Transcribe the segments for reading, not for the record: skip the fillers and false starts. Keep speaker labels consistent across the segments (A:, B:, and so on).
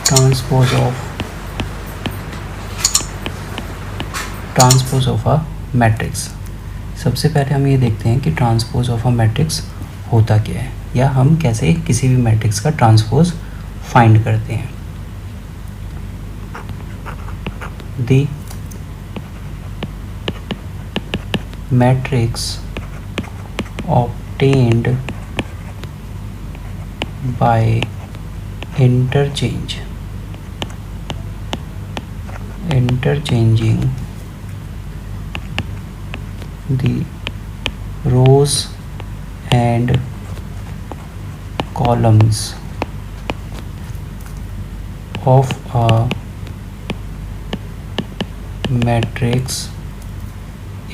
A: Transpose of a matrix. सबसे पहले हम ये देखते हैं कि ट्रांसपोज ऑफ अ मैट्रिक्स होता क्या है, या हम कैसे किसी भी मैट्रिक्स का ट्रांसपोज फाइंड करते हैं। The matrix obtained by interchanging the rows and columns of a matrix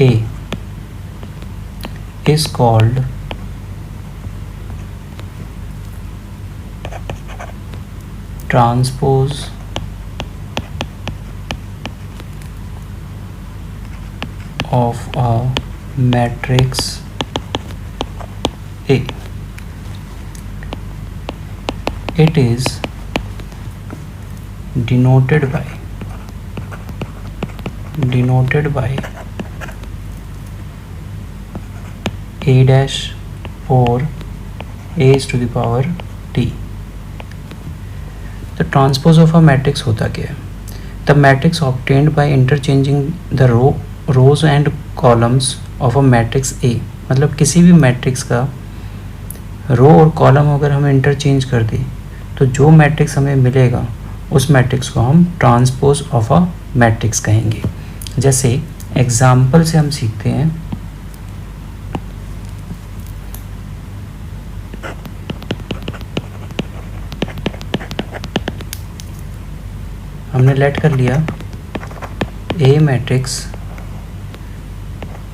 A: A is called transpose of a matrix A. It is denoted by A dash or A is to the power T. The transpose of a matrix होता क्या है? The matrix obtained by interchanging the rows and columns of a matrix A. मतलब किसी भी matrix का रो और column अगर हम इंटरचेंज कर दें तो जो मैट्रिक्स हमें मिलेगा उस मैट्रिक्स को हम ट्रांसपोज ऑफ अ मैट्रिक्स कहेंगे। जैसे एग्जाम्पल से हम सीखते हैं, हमने लेट कर लिया ए मैट्रिक्स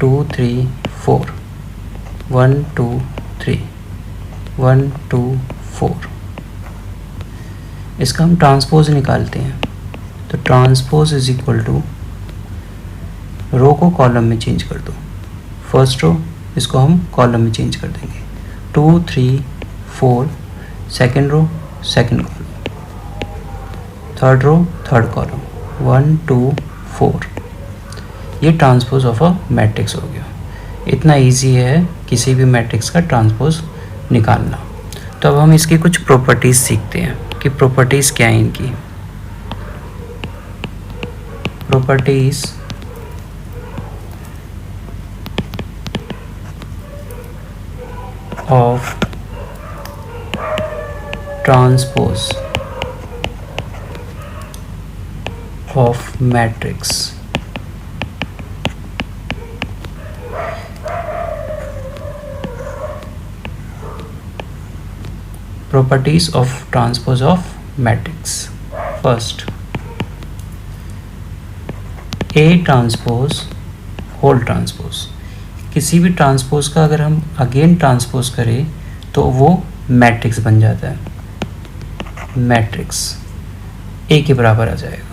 A: 2 3 4 1 2 3 1 2 4, इसका हम ट्रांसपोज निकालते हैं। तो ट्रांसपोज इज इक्वल टू रो को कॉलम में चेंज कर दो, फर्स्ट रो इसको हम कॉलम में चेंज कर देंगे, 2 3 4 second row second column, third row third column, 1 2 4। ये ट्रांसपोज ऑफ अ मैट्रिक्स हो गया। इतना इजी है किसी भी मैट्रिक्स का ट्रांसपोज निकालना। तो अब हम इसकी कुछ प्रॉपर्टीज सीखते हैं कि प्रॉपर्टीज क्या है इनकी। Properties of transpose of matrix। Properties of transpose of matrix। First, A transpose whole transpose। किसी भी ट्रांसपोज का अगर हम अगेन ट्रांसपोज करें तो वो मैट्रिक्स बन जाता है, मैट्रिक्स A के बराबर आ जाएगा।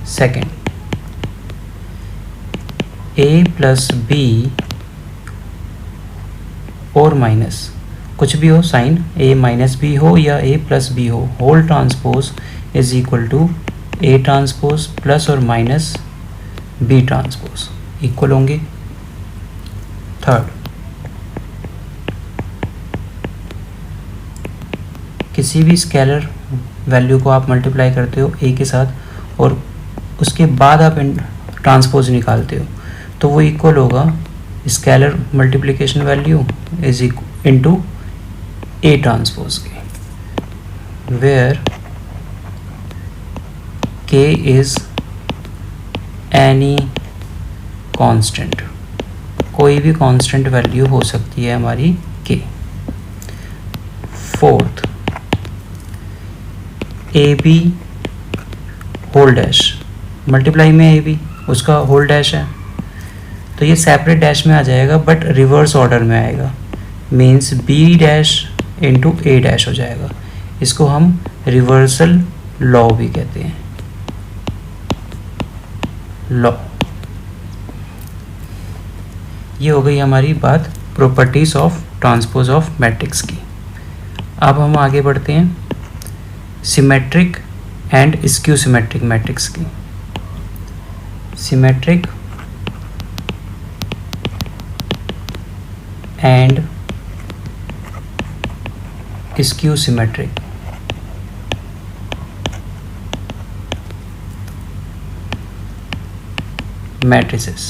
A: सेकेंड, A प्लस बी और माइनस कुछ भी हो, साइन A माइनस बी हो या A प्लस बी हो, whole transpose is equal to A transpose plus और माइनस B ट्रांसपोज इक्वल होंगे। थर्ड, किसी भी स्केलर वैल्यू को आप मल्टीप्लाई करते हो A के साथ और उसके बाद आप ट्रांसपोज निकालते हो तो वो इक्वल होगा scalar multiplication value is into A transpose के, where K is any constant. कोई भी कांस्टेंट वैल्यू हो सकती है हमारी K। Fourth, AB whole dash, multiply में AB उसका होल डैश है तो ये सेपरेट डैश में आ जाएगा बट रिवर्स ऑर्डर में आएगा, means B dash into A dash हो जाएगा। इसको हम रिवर्सल लॉ भी कहते हैं, लॉ। ये हो गई हमारी बात properties of transpose of matrix की। अब हम आगे बढ़ते हैं symmetric and skew symmetric matrix की। Symmetric and skew symmetric matrices.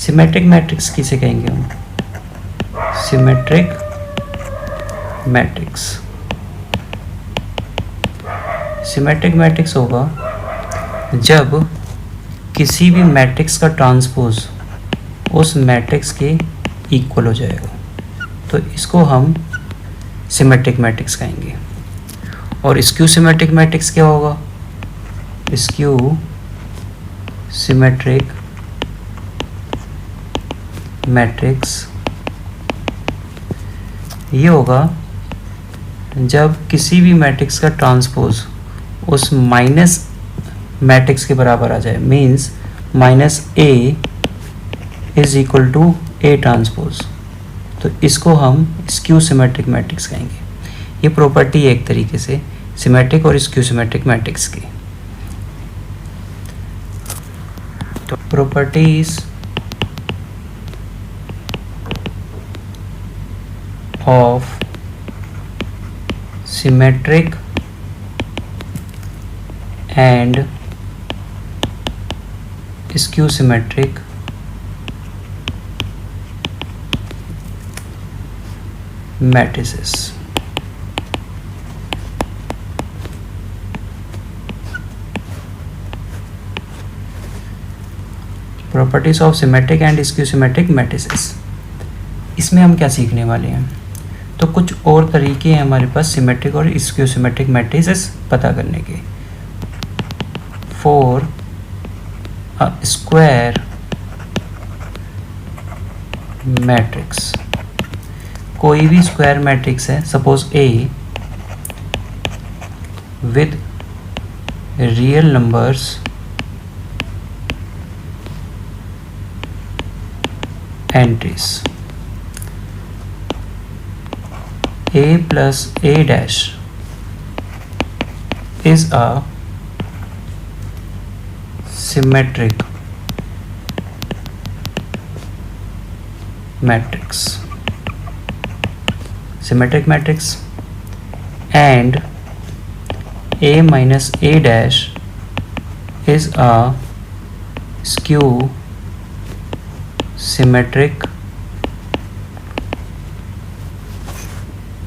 A: Symmetric matrix किसे कहेंगे हम? Symmetric matrix. सिमेट्रिक मैट्रिक्स होगा जब किसी भी मैट्रिक्स का ट्रांसपोज उस मैट्रिक्स के इक्वल हो जाएगा, तो इसको हम सिमेट्रिक मैट्रिक्स कहेंगे। और स्क्यू सिमेट्रिक मैट्रिक्स क्या होगा? स्क्यू सिमेट्रिक मैट्रिक्स ये होगा जब किसी भी मैट्रिक्स का ट्रांसपोज उस माइनस मैट्रिक्स के बराबर आ जाए, means minus A is equal to A transpose, तो इसको हम स्क्यू सिमेट्रिक मैट्रिक्स कहेंगे। ये प्रॉपर्टी है एक तरीके से सिमेट्रिक और स्क्यू सिमेट्रिक मैट्रिक्स की। तो properties of symmetric and skew symmetric matrices। properties of symmetric and skew symmetric matrices। इसमें हम क्या सीखने वाले हैं? तो कुछ और तरीके हैं हमारे पास सिमेट्रिक और स्क्यू सिमेट्रिक मैट्रिसेस पता करने के। फॉर अ स्क्वायर मैट्रिक्स, कोई भी स्क्वायर मैट्रिक्स है, suppose A with real numbers entries, A plus A dash is a symmetric matrix, and A minus A dash is a skew symmetric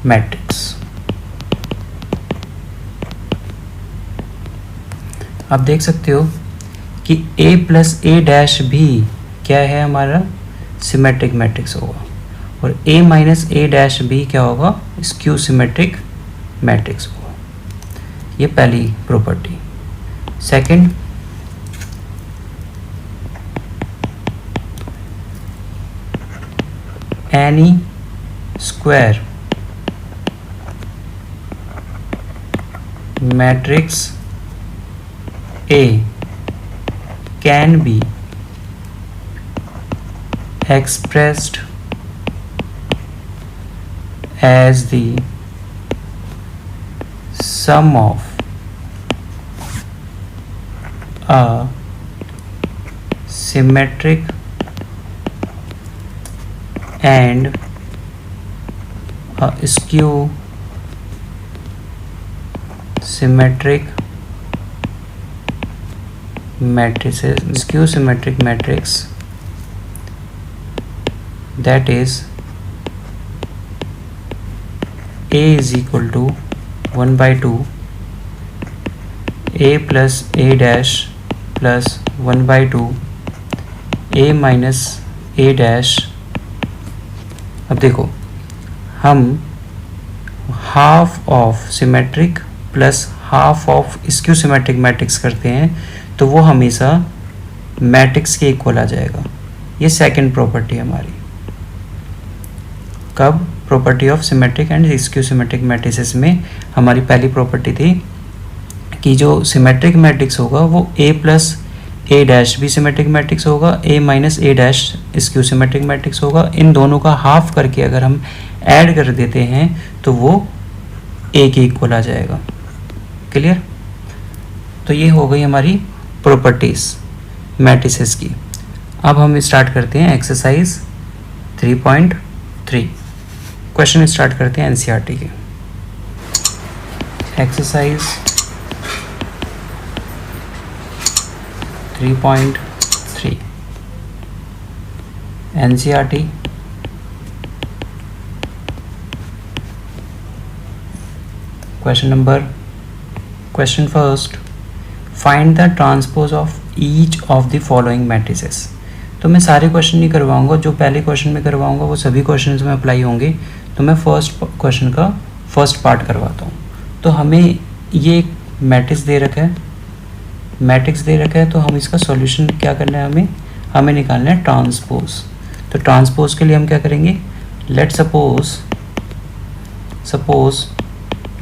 A: matrix. आप देख सकते हो कि A प्लस A डैश भी क्या है? हमारा सिमेट्रिक मैट्रिक्स होगा, और A माइनस A डैश भी क्या होगा? स्क्यू सिमेट्रिक मैट्रिक्स होगा। ये पहली property. Second, N E square matrix A can be expressed as the sum of a symmetric and a skew symmetric matrices, skew symmetric matrix, that is A is equal to 1 by 2 A plus A dash plus 1 by 2 A minus A dash। अब देखो, हम half of symmetric plus half of skew symmetric matrix करते हैं, तो वो हमेशा matrix के equal आ जाएगा। ये सेकंड प्रॉपर्टी हमारी। कब? Property of symmetric and skew symmetric matrices में हमारी पहली प्रॉपर्टी थी कि जो सिमेट्रिक मैट्रिक्स होगा वो A प्लस ए डैश भी सिमेट्रिक मैट्रिक्स होगा, ए minus A dash skew symmetric matrix होगा। इन दोनों का हाफ करके अगर हम ऐड कर देते हैं तो वो ए के इक्वल आ जाएगा। क्लियर? तो ये हो गई हमारी प्रॉपर्टीज मैट्रिसेस की। अब हम स्टार्ट करते हैं एक्सरसाइज 3.3। क्वेश्चन स्टार्ट करते हैं एनसीईआरटी के। Exercise 3.3 NCERT question first, find the transpose of each of the following matrices. तो मैं सारे क्वेश्चन नहीं करवाऊंगा, जो पहले क्वेश्चन में करवाऊंगा वो सभी क्वेश्चन में अप्लाई होंगे। तो मैं फर्स्ट क्वेश्चन का फर्स्ट पार्ट करवाता हूँ। तो हमें ये एक मैट्रिक्स दे रखा है, तो हम इसका सॉल्यूशन क्या करना है, हमें निकालना है ट्रांसपोज। तो ट्रांसपोज के लिए हम क्या करेंगे, लेट सपोज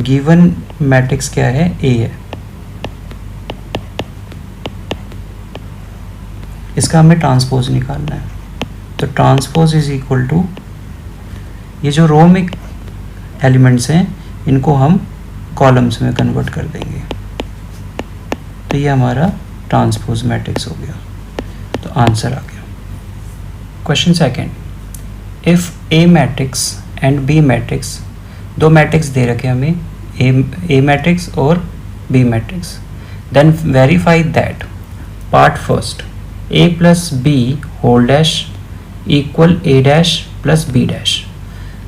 A: गिवन मैट्रिक्स क्या है, ए है। इसका हमें ट्रांसपोज निकालना है। तो ट्रांसपोज इज इक्वल टू, ये जो रो में एलिमेंट्स हैं इनको हम कॉलम्स में कन्वर्ट कर देंगे। तो ये हमारा ट्रांसपोज मैट्रिक्स हो गया। तो आंसर आ गया। Question second, if A matrix and B matrix, दो मैट्रिक्स दे रखे हमें, ए मैट्रिक्स और B matrix, then verify that part first A plus B whole dash equal A dash plus B dash.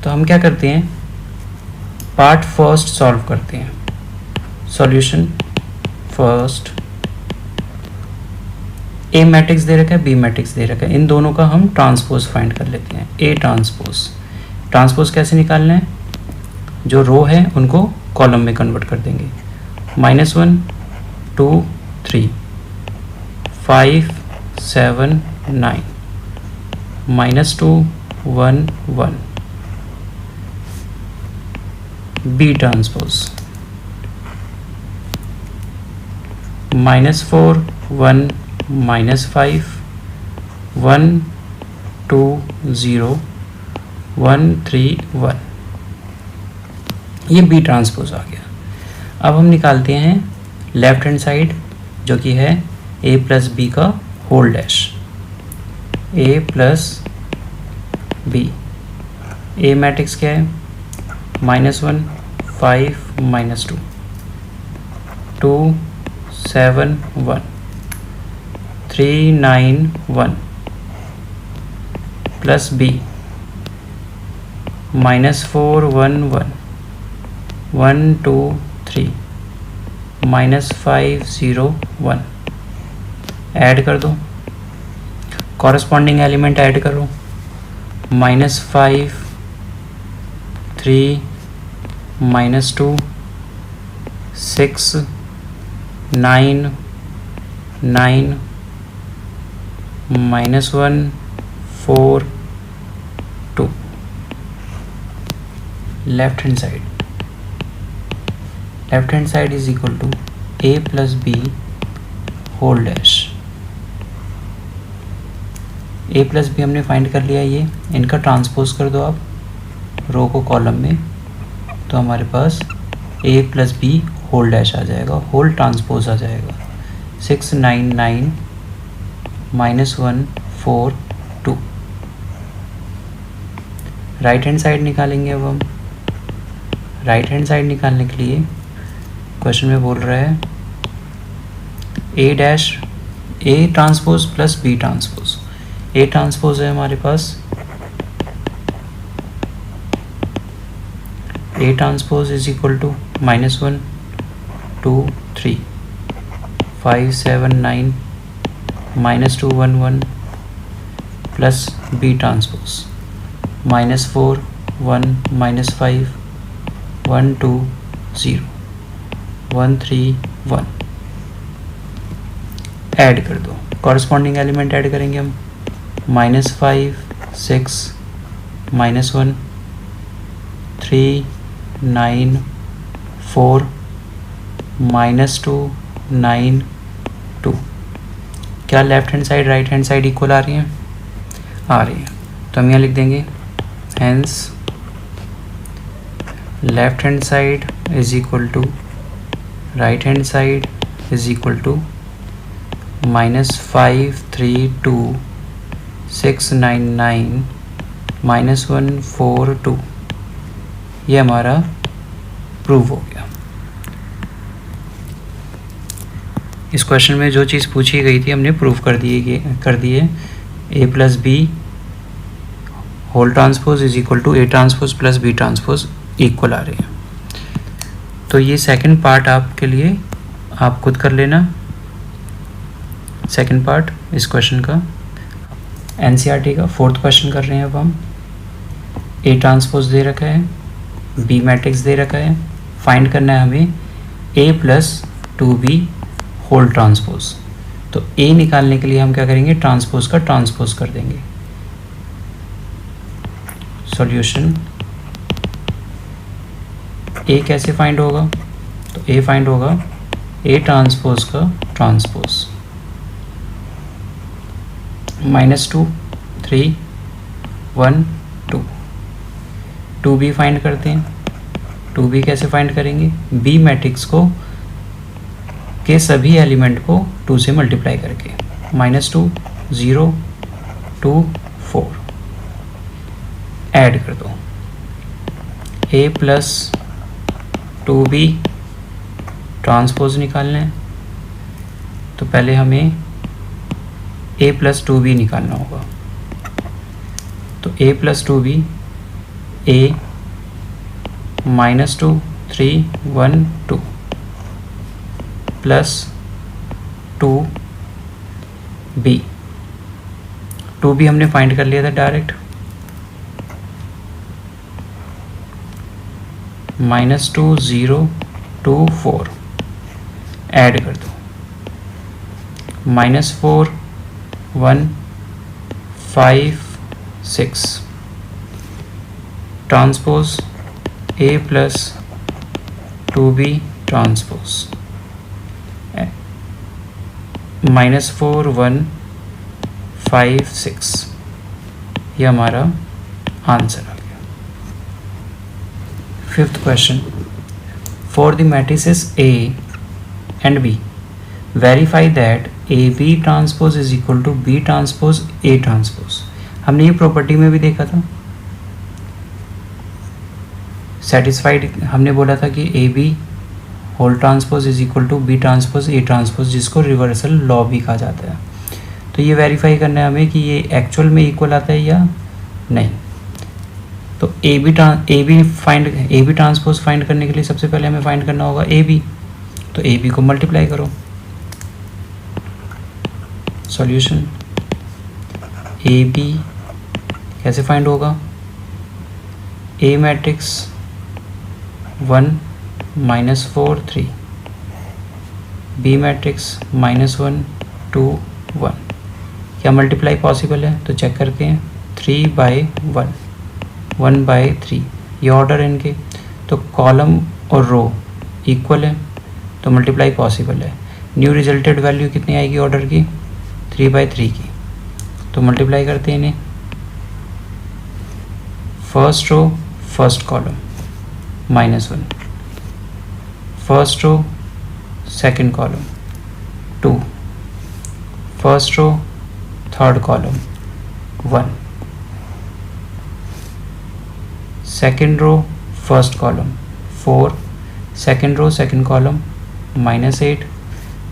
A: तो हम क्या करते हैं, पार्ट फर्स्ट सॉल्व करते हैं। सॉल्यूशन फर्स्ट, ए मैट्रिक्स दे रखा है, बी मैट्रिक्स दे रखा है, इन दोनों का हम ट्रांसपोज फाइंड कर लेते हैं। ए ट्रांसपोज कैसे निकालना है, जो रो है उनको कॉलम में कन्वर्ट कर देंगे। -1 2 3 5 7 9 -2 1 1 बी ट्रांसपोज -4 1 -5 1 2 0 1 3 1, ये बी ट्रांसपोज आ गया। अब हम निकालते हैं लेफ्ट हैंड साइड, जो कि है ए प्लस बी का whole dash, A plus B. A matrix क्या है, -1 5 -2 2 7 1 3 9 1 प्लस बी -4 1 1 1 2 3 -5 0 1। ऐड कर दो, कॉरस्पॉन्डिंग एलिमेंट ऐड करो। -5 3 -2 6 9 9 -1 4 2। Left hand side is equal to A plus B whole dash. A plus B हमने फाइंड कर लिया, ये इनका ट्रांसपोज कर दो आप रो को कॉलम में, तो हमारे पास ए प्लस बी होल डैश आ जाएगा, होल ट्रांसपोज आ जाएगा। 6 9 9 -1 4 2। राइट हैंड साइड निकालेंगे। अब हम राइट हैंड साइड निकालने के लिए क्वेश्चन में बोल रहा है A dash, A transpose plus B transpose. A transpose है हमारे पास, A transpose is equal to -1 2 3 5 7 9 -2 1 1 plus B transpose -4 1 -5 1 2 0 1 3 1। Add कर दो, कॉरस्पॉन्डिंग एलिमेंट ऐड करेंगे हम। -5 6 -1 3 9 4 -2 9 2। क्या left hand side right hand side equal आ रही हैं? आ रही है। तो हम यहाँ लिख देंगे hence left hand side is equal to right hand side is equal to -532,699 -142। ये हमारा प्रूव हो गया। इस क्वेश्चन में जो चीज़ पूछी गई थी हमने प्रूव कर दिए a plus B whole transpose is equal to a transpose plus b transpose equal आ रहे हैं। तो ये सेकंड पार्ट आपके लिए आप खुद कर लेना। सेकंड पार्ट इस क्वेश्चन का एनसीईआरटी का फोर्थ क्वेश्चन कर रहे हैं। अब हम a ट्रांसपोज दे रखा है, b मैट्रिक्स दे रखा है, फाइंड करना है हमें a plus 2b whole transpose. तो a निकालने के लिए हम क्या करेंगे, ट्रांसपोज का ट्रांसपोज कर देंगे। सॉल्यूशन a कैसे फाइंड होगा, तो a फाइंड होगा a ट्रांसपोज का ट्रांसपोज। -2 3 1 2 2b फाइंड करते हैं। 2b कैसे फाइंड करेंगे, b मैट्रिक्स को के सभी एलिमेंट को 2 से मल्टीप्लाई करके। -2 0 2 4 ऐड कर दो। a प्लस 2b ट्रांसपोज निकालना है, तो पहले हमें a प्लस 2b निकालना होगा। तो a plus 2b a -2 3 1 2 plus 2b। 2b हमने फाइंड कर लिया था डायरेक्ट। -2 0 2 4 ऐड कर दो। -4 1 5 6 transpose a plus 2b transpose. -4 1 5 6 ये हमारा आंसर आ गया। Fifth question, for the matrices A and B verify that AB transpose is equal to B transpose A transpose. हमने ये प्रॉपर्टी में भी देखा था। सेटिस्फाइड हमने बोला था कि AB whole transpose is equal to B transpose A transpose, जिसको रिवर्सल लॉ भी कहा जाता है। तो ये वेरीफाई करना है हमें कि ये एक्चुअल में इक्वल आता है या नहीं। तो AB ट्रांसपोज फाइंड करने के लिए सबसे पहले हमें फाइंड करना होगा AB। तो AB को मल्टीप्लाई करो। सॉल्यूशन AB कैसे फाइंड होगा, A मैट्रिक्स 1 -4 3, B मैट्रिक्स -1 2 1। क्या मल्टीप्लाई पॉसिबल है, तो चेक करते हैं। 3/1 1/3 ये ऑर्डर है इनके। तो कॉलम और रो इक्वल है, तो मल्टीप्लाई पॉसिबल है। न्यू रिजल्टेड वैल्यू कितनी आएगी ऑर्डर की, 3/3 की। तो मल्टीप्लाई करते हैं इन्हें। First row first column -1, first row second column 2, first row third column 1, second row first column 4, second row second column -8,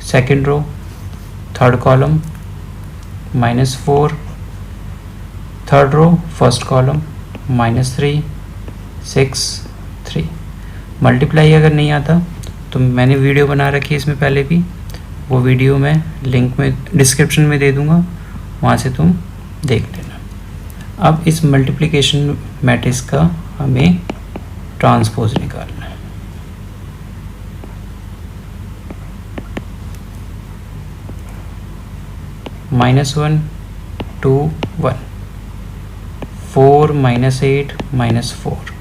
A: second row third column -4, third row first column -3 6 3। Multiply अगर नहीं आता तो मैंने वीडियो बना रखी है इसमें पहले भी, वो वीडियो मैं लिंक में डिस्क्रिप्शन में दे दूँगा, वहाँ से तुम देख लेना। अब इस मल्टीप्लिकेशन मैट्रिक्स का हमें ट्रांसपोज निकालना है। -1 2 1 4 -8 -4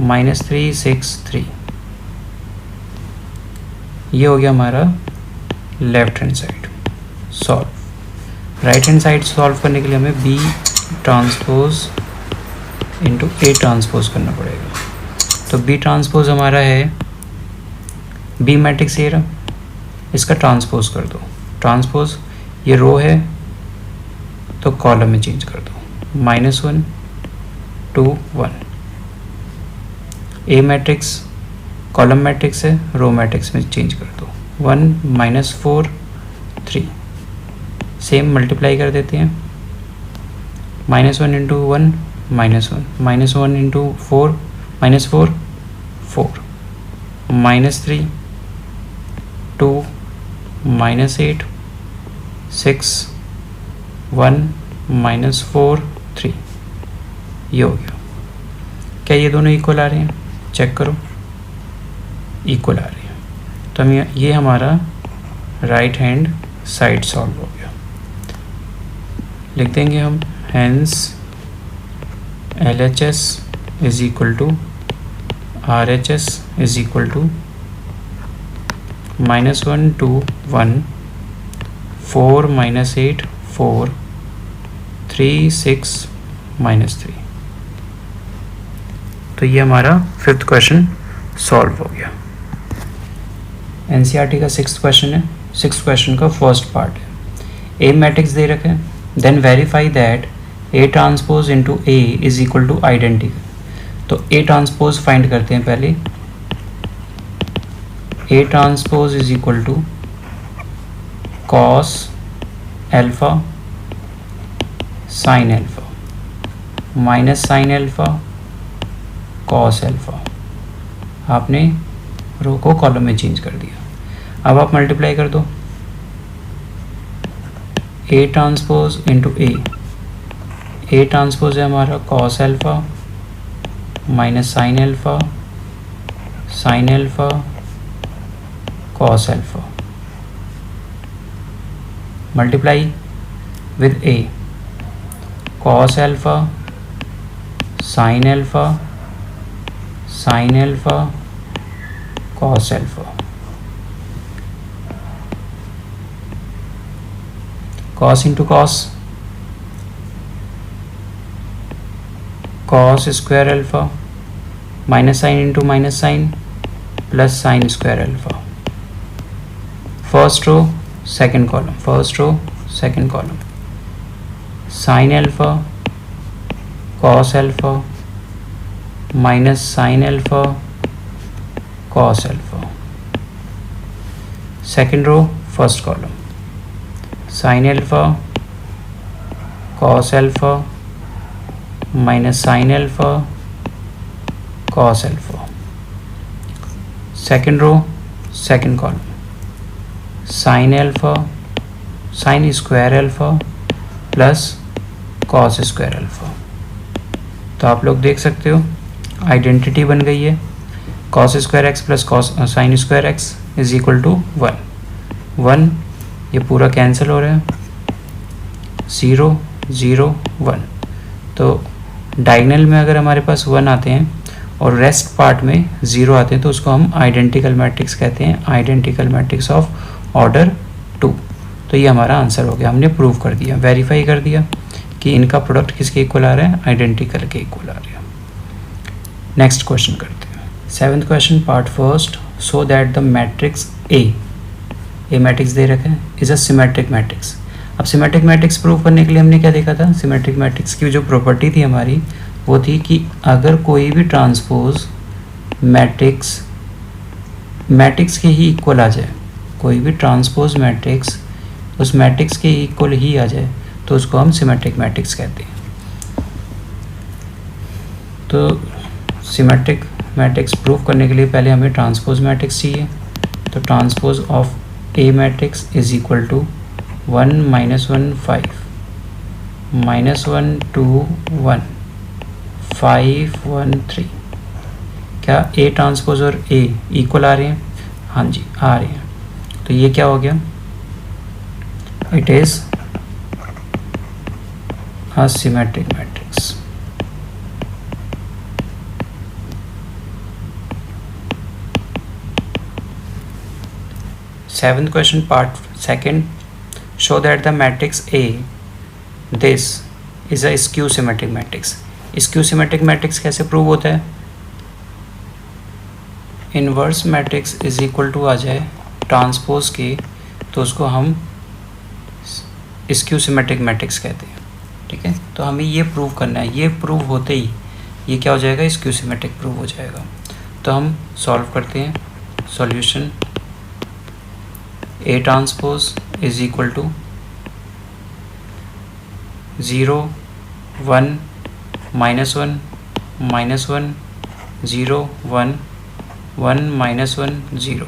A: -3 6 3। ये हो गया हमारा left hand side. Solve. Right hand side solve करने के लिए हमें B transpose into A transpose करना पड़ेगा। तो बी ट्रांसपोज हमारा है बी मैट्रिक्स ए रहा, इसका ट्रांसपोज कर दो। ट्रांसपोज ये रो है तो कॉलम में चेंज कर दो, -1 2 1। ए मैट्रिक्स कॉलम मैट्रिक्स है, रो मैट्रिक्स में चेंज कर दो, 1 -4 3। सेम मल्टीप्लाई कर देते हैं, -1 इंटू 1 -1, -1 इंटू 4 -4 4, -3 2 -8 6 1 -4 3। ये हो गया। क्या ये दोनों इक्वल आ रहे हैं? चेक करो, इक्वल आ रहे हैं। तो हम ये हमारा राइट हैंड साइड सॉल्व हो गया। लिख देंगे हम hence LHS is equal to RHS is equal to -1 2 1 4 -8 4 3 6 -3। तो ये हमारा 5th क्वेश्चन सॉल्व हो गया। NCERT का 6th क्वेश्चन है। 6th क्वेश्चन का फर्स्ट पार्ट है। ए मैट्रिक्स दे रखे हैं, then verify that A transpose into A is equal to identical. तो ए ट्रांसपोज फाइंड करते हैं पहले। A transpose is equal to cos alpha sine alpha minus sine alpha cos alpha. आपने row को कॉलम में चेंज कर दिया। अब आप मल्टीप्लाई कर दो, A transpose into A transpose है हमारा cos alpha minus sine alpha cos alpha, multiply with A cos alpha sine alpha cos alpha, cos into cos square alpha minus sine into minus sine plus sine square alpha. First row second column, first row second column, sine alpha cos alpha minus sine alpha cos alpha. Second row first column, sine alpha cos alpha minus sine alpha cos alpha. Second row second column, sine alpha sine square alpha plus cos square alpha. तो आप लोग देख सकते हो identity बन गई है। Cos square X plus cos sine square X is equal to 1। ये पूरा कैंसिल हो रहा है, 0 0 1। तो डायगोनल में अगर हमारे पास 1 आते हैं और रेस्ट पार्ट में 0 आते हैं तो उसको हम आइडेंटिकल मैट्रिक्स कहते हैं, आइडेंटिकल मैट्रिक्स ऑफ ऑर्डर 2। तो ये हमारा आंसर हो गया, हमने प्रूव कर दिया, वेरीफाई कर दिया कि इनका प्रोडक्ट किसके इक्वल आ रहा है, आइडेंटिकल के इक्वल आ रहा है। नेक्स्ट क्वेश्चन करते हैं। 7th question part first, so that the matrix A matrix दे रखे हैं इज अ सिमेट्रिक मैट्रिक्स। अब सिमेट्रिक मैट्रिक्स प्रूव करने के लिए हमने क्या देखा था, सिमेट्रिक मैट्रिक्स की जो प्रॉपर्टी थी हमारी वो थी कि अगर कोई भी ट्रांसपोज मैट्रिक्स के ही इक्वल आ जाए, कोई भी ट्रांसपोज मैट्रिक्स उस मैट्रिक्स के इक्वल ही आ जाए तो उसको हम सिमेट्रिक मैट्रिक्स कहते हैं। तो सिमेट्रिक मैट्रिक्स प्रूव करने के लिए पहले हमें ट्रांसपोज मैट्रिक्स चाहिए। तो transpose of A matrix is equal to 1 -1 5 -1 2 1 5 1 3। क्या ए ट्रांसपोज और ए इक्वल आ रहे हैं? हाँ जी आ रहे हैं। तो ये क्या हो गया, it is a symmetric matrix। Seventh question part second, show that the matrix A, this is a skew symmetric matrix. skew symmetric matrix कैसे प्रूव होता है? Inverse matrix is equal to आ जाए ट्रांसपोज के, तो उसको हम स्क्यू सिमेट्रिक मैट्रिक्स कहते हैं, ठीक है। तो हमें ये प्रूव करना है, ये प्रूव होते ही ये क्या हो जाएगा, स्क्यू सिमेट्रिक प्रूव हो जाएगा। तो हम सॉल्व करते हैं। Solution A transpose is equal to 0 1 -1 -1 0 1 1 -1 0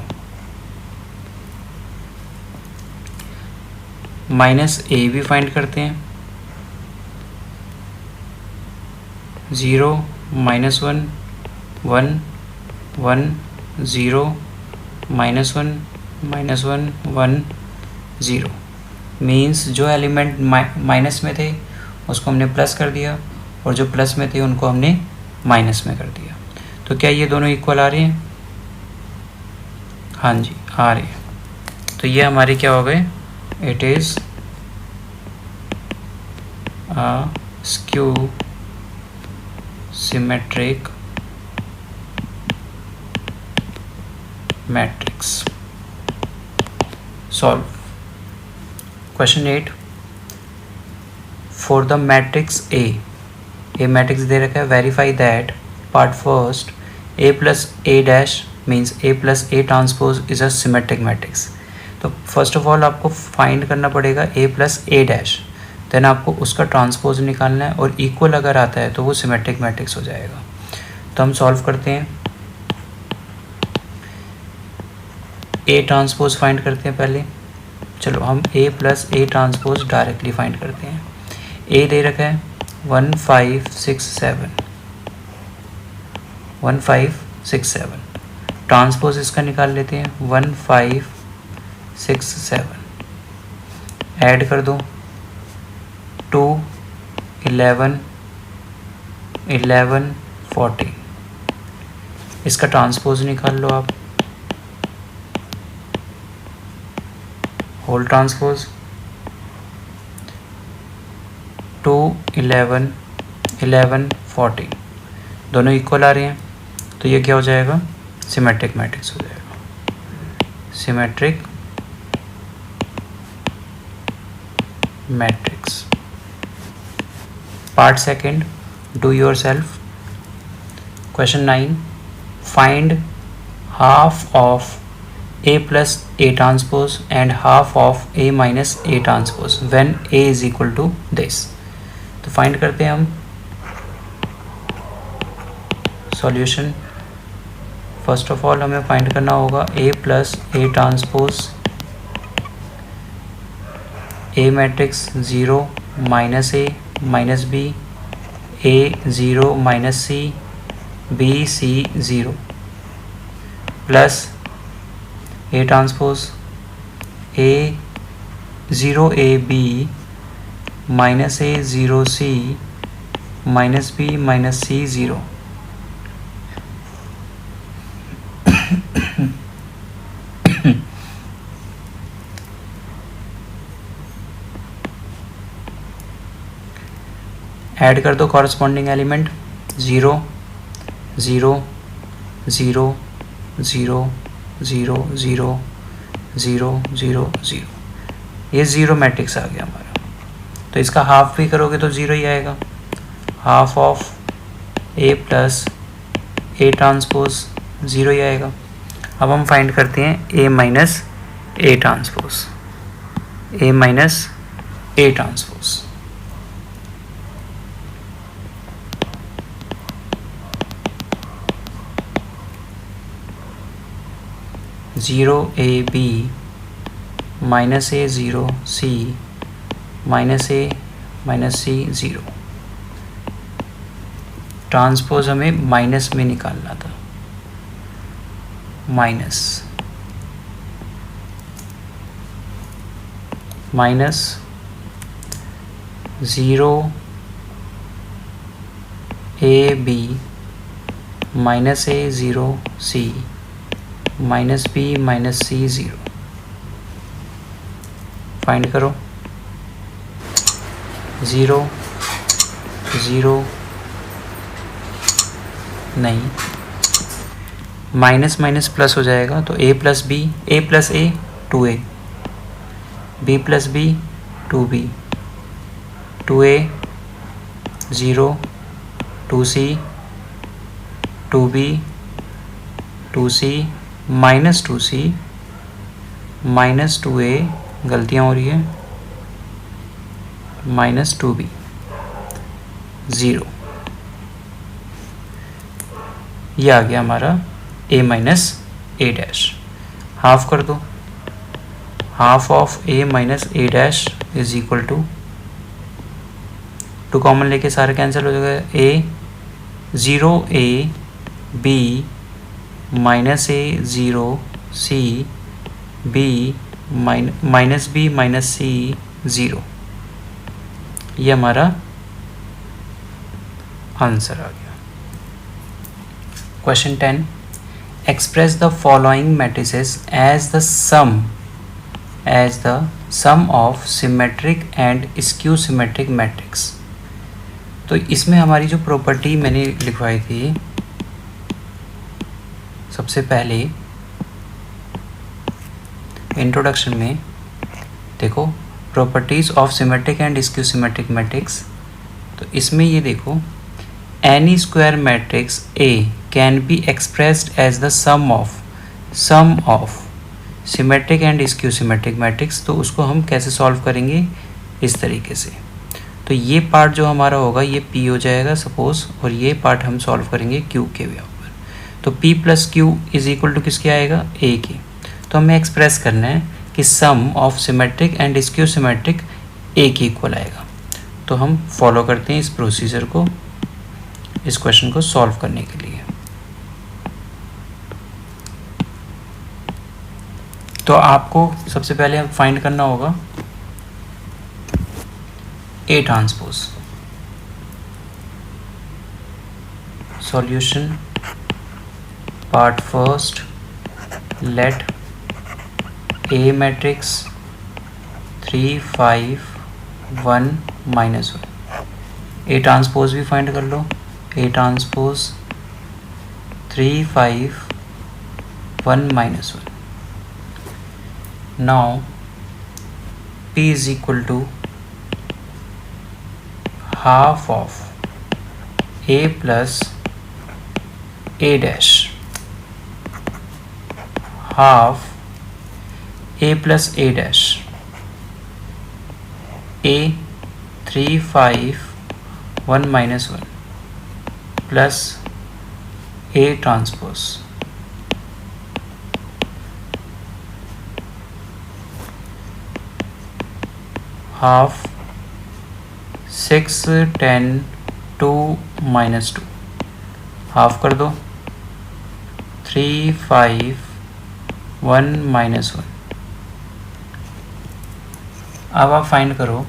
A: minus A भी फाइंड करते हैं। 0 -1 1 1 0 -1 -1 1 0 मीन्स जो एलिमेंट माइनस में थे उसको हमने प्लस कर दिया और जो प्लस में थे उनको हमने माइनस में कर दिया। तो क्या ये दोनों इक्वल आ रहे हैं? हाँ जी आ रहे हैं। तो ये हमारे क्या हो गए, it is a skew symmetric matrix. Solve question 8 for the matrix A matrix दे रखा है, verify that part first A plus A dash means A plus A transpose is a symmetric matrix. तो फर्स्ट ऑफ ऑल आपको find करना पड़ेगा A plus A dash, then आपको उसका transpose निकालना है और इक्वल अगर आता है तो वो सिमेट्रिक मैट्रिक्स हो जाएगा। तो हम सॉल्व करते हैं। ए ट्रांसपोज फाइंड करते हैं पहले। चलो हम A plus A transpose directly find करते हैं। ए दे रखा है 1 5 6 7 1 5 6 7, ट्रांसपोज इसका निकाल लेते हैं 1 5 6 7, ऐड कर दो 2 11 11 14, इसका ट्रांसपोज निकाल लो आप, होल ट्रांसपोज 2 11 11 14 दोनों इक्वल आ रहे हैं, तो ये क्या हो जाएगा, सिमेट्रिक मैट्रिक्स हो जाएगा, symmetric matrix. Part second, do your self. Question 9 find half of a plus a transpose and half of a minus a transpose when a is equal to this। तो फाइंड करते हैं हम। Solution first of all हमें find करना होगा a plus a transpose a matrix 0 minus a minus b a 0 minus c b c 0 plus A transpose A 0 A B minus A 0 C minus B minus C 0 add कर दो corresponding element 0 0 0 0 0 0 0 0 0, ये zero matrix आ गया हमारा। तो इसका half भी करोगे तो ज़ीरो ही आएगा, half of A plus A transpose zero ही आएगा। अब हम फाइंड करते हैं A minus A transpose, A minus A transpose. Zero A B minus A 0 C minus A minus C 0, transpose हमें माइनस में निकालना था, minus minus 0 A B minus A 0 C minus B minus C 0, find करो। 0 0 नहीं, minus minus plus हो जाएगा, तो a plus B, a plus A 2a, b plus B 2b, 2a 0, 2c 2b 2c minus 2c minus 2a, गलतियाँ हो रही है, minus 2b 0। ये आ गया हमारा a minus A dash. Half कर दो, half of a minus A dash is equal to, two common लेके सारे कैंसिल हो जाएगा, a 0a b minus A 0c b minus B minus C 0। ये हमारा आंसर आ गया। Question 10, express the following matrices as the sum of symmetric and skew symmetric matrix. तो इसमें हमारी जो प्रॉपर्टी मैंने लिखवाई थी सबसे पहले इंट्रोडक्शन में, देखो properties of symmetric and skew symmetric matrix. तो इसमें ये देखो, any square matrix A can be expressed as the sum of symmetric and skew symmetric matrix. तो उसको हम कैसे सॉल्व करेंगे, इस तरीके से। तो ये पार्ट जो हमारा होगा ये p हो जाएगा सपोज, और ये पार्ट हम सॉल्व करेंगे q के वे पर। तो p plus Q is equal to किसके आएगा, a के। तो हमें एक्सप्रेस करना है कि sum of symmetric and skew symmetric a के इक्वल आएगा। तो हम फॉलो करते हैं इस प्रोसीजर को, इस क्वेश्चन को सॉल्व करने के लिए। तो आपको सबसे पहले फाइंड करना होगा A transpose. Solution part first, let A matrix 3 5 1 -1। A transpose भी फाइंड कर लो, A transpose 3 5 1 -1। Now P is equal to half of a plus a dash, half a plus a dash, a 3 5 1 -1 plus a transpose, half 6 10 2 -2। Half कर दो, 3 5 1 -1। अब आप find करो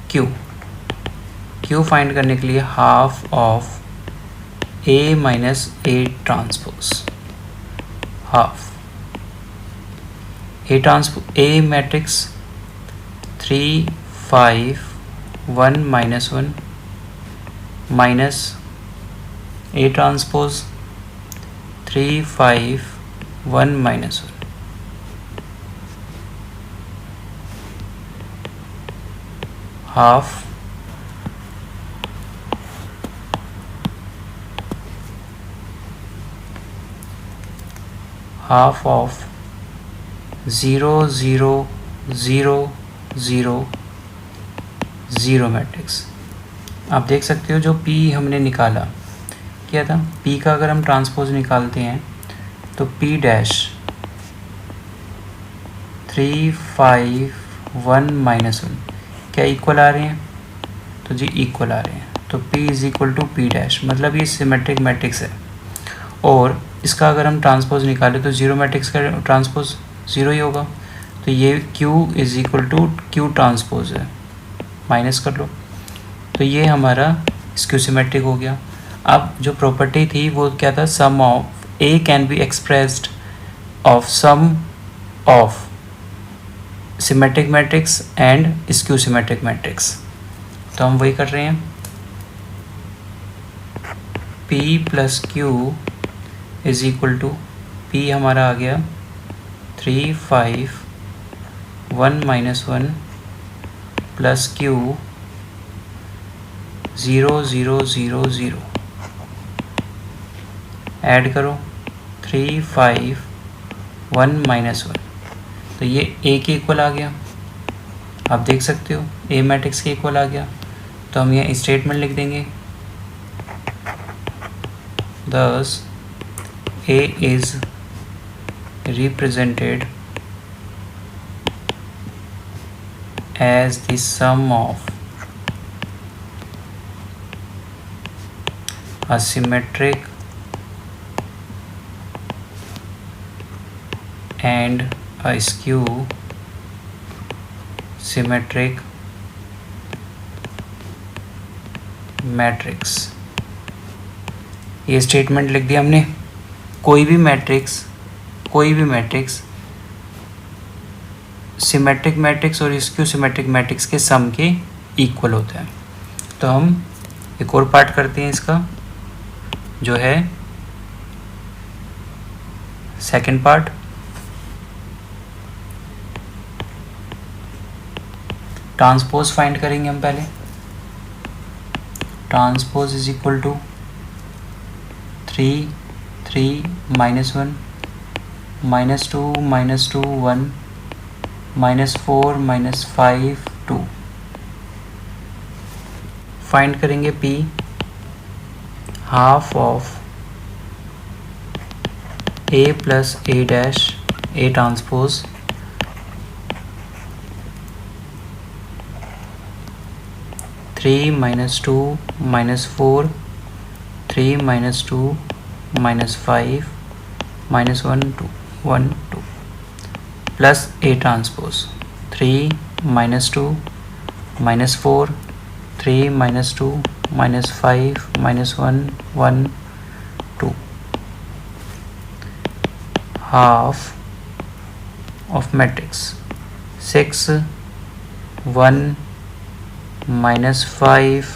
A: Q find करने के लिए half of A minus A transpose, half A matrix 3 5 1 -1 minus A transpose 3 5 1 -1। Half of 0 0 0 0 0 matrix. आप देख सकते हो जो P हमने निकाला क्या था, P का अगर हम ट्रांसपोज निकालते हैं तो P डैश 3 5 1 -1 क्या इक्वल आ रहे हैं, तो जी इक्वल आ रहे हैं। तो P is equal to P dash, मतलब ये सिमेट्रिक मैट्रिक्स है। और इसका अगर हम ट्रांसपोज निकालें तो जीरो मैट्रिक्स का ट्रांसपोज ज़ीरो ही होगा। तो ये Q is equal to Q transpose है, माइनस कर लो। तो ये हमारा स्क्यू सिमेट्रिक हो गया। अब जो प्रॉपर्टी थी वो क्या था, sum of A can be expressed of sum of symmetric matrix and skew symmetric matrix. तो हम वही कर रहे हैं। P plus Q is equal to, P हमारा आ गया 3 5 1 माइनस 1 प्लस Q 0 0 0 0। ऐड करो 3 5 1 माइनस 1, तो ये A के इक्वल आ गया। आप देख सकते हो A मैट्रिक्स के इक्वल आ गया। तो हम ये स्टेटमेंट लिख देंगे, thus A is represented as the sum of a symmetric and a skew symmetric matrix. ये स्टेटमेंट लिख दिया हमने। कोई भी मैट्रिक्स सिमेट्रिक मैट्रिक्स और स्क्यू सिमेट्रिक मैट्रिक्स के सम के इक्वल होता है। तो हम एक और पार्ट करते हैं इसका, जो है सेकंड पार्ट। ट्रांसपोज फाइंड करेंगे हम पहले। Transpose is equal to 3 3 minus 1 minus 2 1 minus 4 minus 5 2। Find करेंगे P, half of A plus A dash A transpose 3 minus 2 minus 4 3 minus 2 minus 5 minus 1 2 1 2 plus A transpose 3 minus 2 minus 4 3 minus 2 minus 5 minus 1 1 2 half of matrix 6 1 minus 5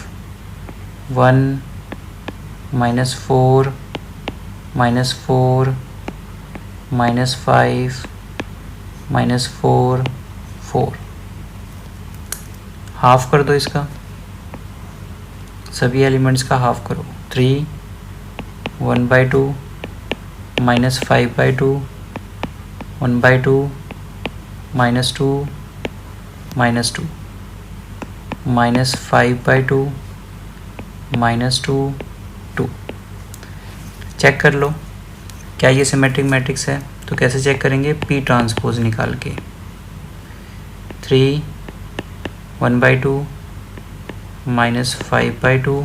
A: 1 minus 4 minus 4 minus 5 minus 4 4। Half कर दो इसका, सभी elements का half करो। 3 1/2 minus 5/2 1/2 minus 2 minus 2 minus 5/2 minus 2 2। Check कर लो क्या ये symmetric matrix है। तो कैसे चेक करेंगे? P ट्रांसपोज निकाल के 3 1/2 minus 5/2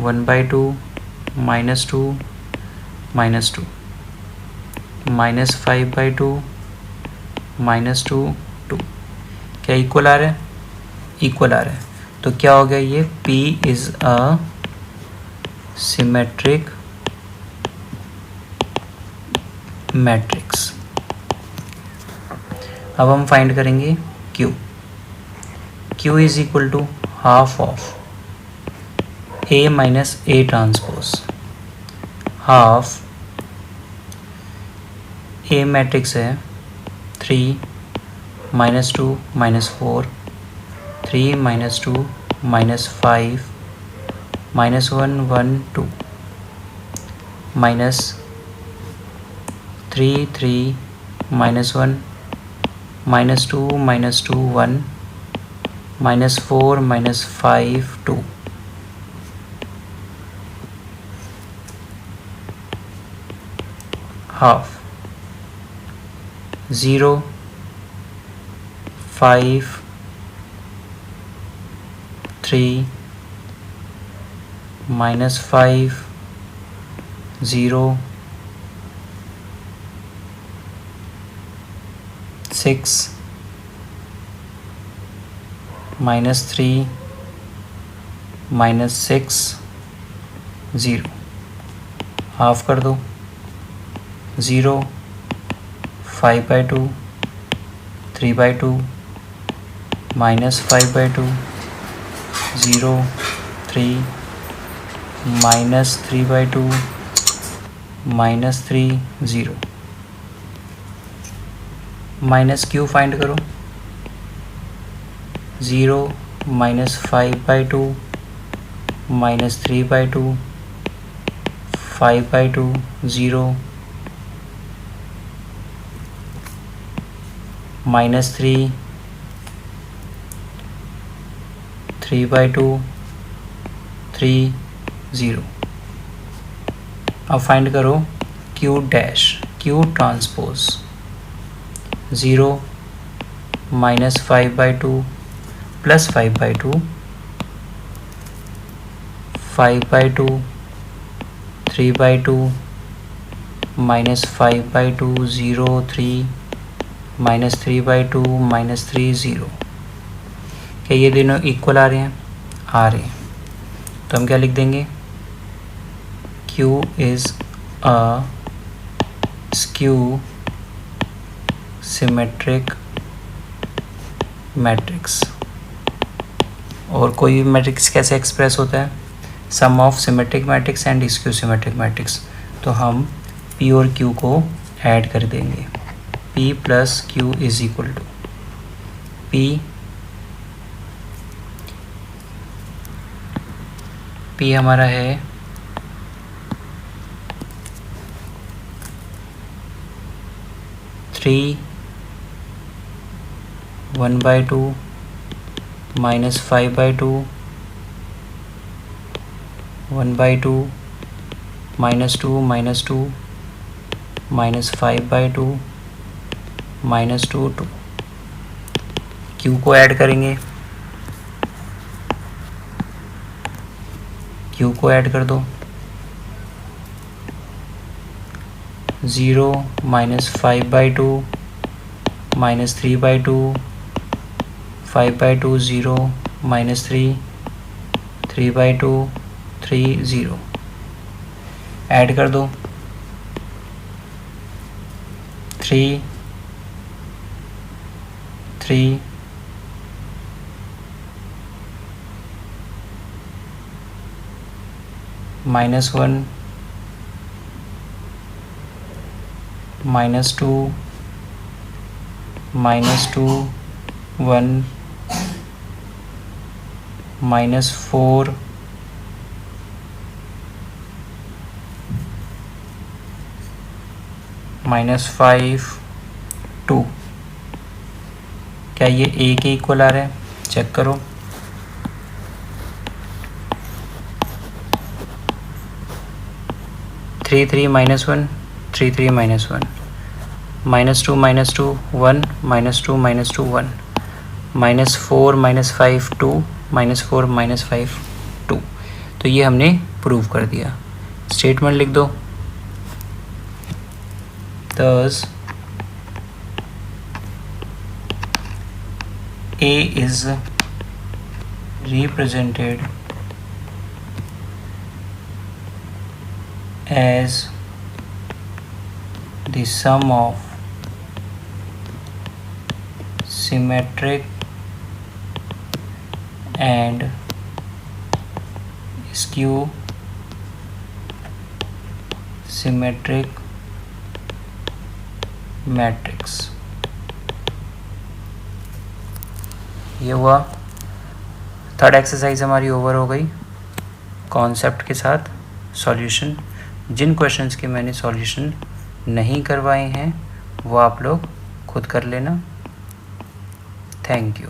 A: 1/2 minus 2 minus 2 minus 5/2 minus 2 2। क्या इक्वल आ रहा है? इक्वल आ रहा है। तो क्या हो गया ये? P is a symmetric matrix. अब हम फाइंड करेंगे Q। Q is equal to half of A minus A transpose. Half A matrix है 3 minus 2 minus 4 3 minus 2 minus 5 minus 1 1 2 minus 3 3 minus 1 minus 2 minus 2 1 minus 4 minus 5 2। Half 0 5 3 minus 5 0 6 minus 3 minus 6 0। Half कर दो 0 5/2 3/2 -5/2 0 3 -3/2 -3 0 minus Q find करो 0 -5/2 -3/2 5/2 0 -3 3/2 3 0। अब find करो Q dash Q transpose 0 -5/2 +5/2 5/2 3/2 -5/2 0 3 -3/2 -3 0। क्या ये दोनों equal आ रहे हैं? आ रहे हैं। तो हम क्या लिख देंगे? Q is a skew symmetric matrix. और कोई भी मैट्रिक्स कैसे एक्सप्रेस होता है? Sum of symmetric matrix and skew symmetric matrix. तो हम P और Q को ऐड कर देंगे। P + Q is equal to P हमारा है 3 1/2 -5/2 1/2 -2 -2 -5/2 -2 2। Q को ऐड करेंगे। Q को ऐड कर दो 0 -5/2 -3/2 5/2 0 -3 3/2 3 0। ऐड कर दो 3 3 -1 -2 -2 1 -4 -5 2। क्या ये A के इक्वल आ रहा है? चेक करो। थ्री -3 -1 3 3 -1 -2 -2 1 -2 -2 1 -4 -5 2 -4 -5 2। तो ये हमने प्रूव कर दिया। स्टेटमेंट लिख दो। Thus A is represented as the sum of symmetric and skew symmetric matrix. ये हुआ। थर्ड एक्सरसाइज हमारी ओवर हो गई कॉन्सेप्ट के साथ सॉल्यूशन। जिन क्वेश्चंस के मैंने सॉल्यूशन नहीं करवाए हैं वो आप लोग खुद कर लेना। Thank you.